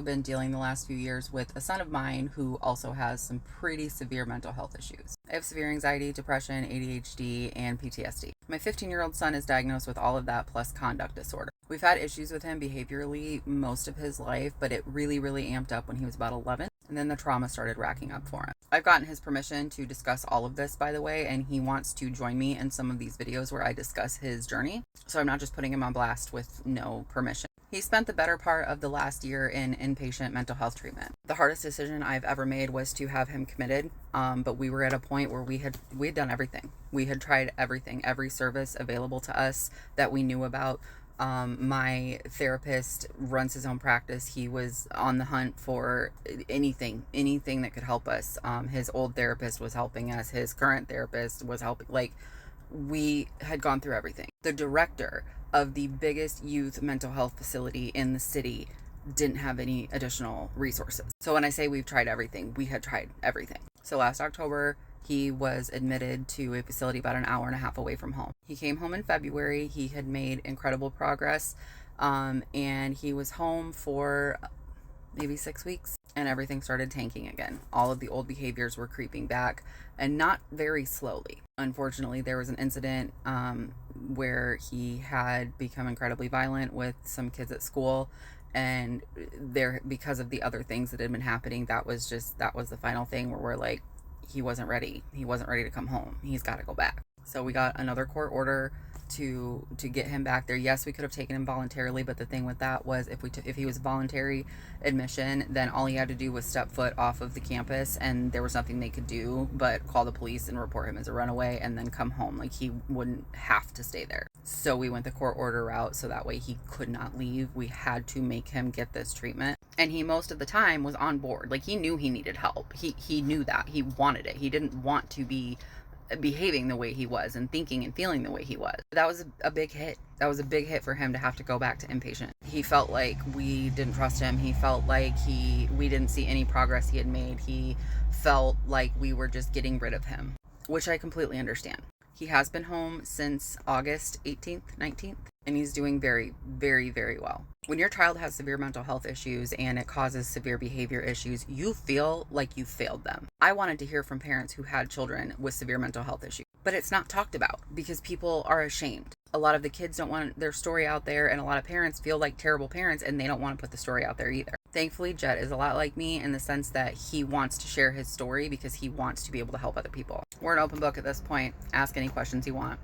I've been dealing the last few years with a son of mine who also has some pretty severe mental health issues. I have severe anxiety, depression, ADHD, and PTSD. My 15-year-old son is diagnosed with all of that plus conduct disorder. We've had issues with him behaviorally most of his life, but it really amped up when he was about 11, and then the trauma started racking up for him. I've gotten his permission to discuss all of this, by the way, and he wants to join me in some of these videos where I discuss his journey, so I'm not just putting him on blast with no permission. He spent the better part of the last year in inpatient mental health treatment. The hardest decision I've ever made was to have him committed, but we were at a point where we had done everything. We had tried everything, every service available to us that we knew about. My therapist runs his own practice. He was on the hunt for anything that could help us. His old therapist was helping us. His current therapist was helping. Like, we had gone through everything. The director of the biggest youth mental health facility in the city didn't have any additional resources. So when I say we've tried everything, we had tried everything. So last October, he was admitted to a facility about an hour and a half away from home. He came home in February. He had made incredible progress, and he was home for maybe 6 weeks, and everything started tanking again. All of the old behaviors were creeping back, and not very slowly. Unfortunately, there was an incident where he had become incredibly violent with some kids at school, and because of the other things that had been happening, that was the final thing where we're like, he wasn't ready to come home. He's got to go back. So we got another court order to get him back there. Yes, we could have taken him voluntarily, but the thing with that was if he was voluntary admission, then all he had to do was step foot off of the campus, and there was nothing they could do but call the police and report him as a runaway and then come home. Like, he wouldn't have to stay there. So we went the court order route, so that way he could not leave. We had to make him get this treatment, and he most of the time was on board. Like, he knew he needed help. He knew that. He wanted it. He didn't want to be behaving the way he was and thinking and feeling the way he was. That was a big hit. That was a big hit for him to have to go back to inpatient. He felt like we didn't trust him. He felt like we didn't see any progress he had made. He felt like we were just getting rid of him, which I completely understand. He has been home since August 18th, 19th, and he's doing very well. When your child has severe mental health issues and it causes severe behavior issues, you feel like you failed them. I wanted to hear from parents who had children with severe mental health issues, but it's not talked about because people are ashamed. A lot of the kids don't want their story out there, and a lot of parents feel like terrible parents, and they don't want to put the story out there either. Thankfully, Jet is a lot like me in the sense that he wants to share his story because he wants to be able to help other people. We're an open book at this point. Ask any questions you want.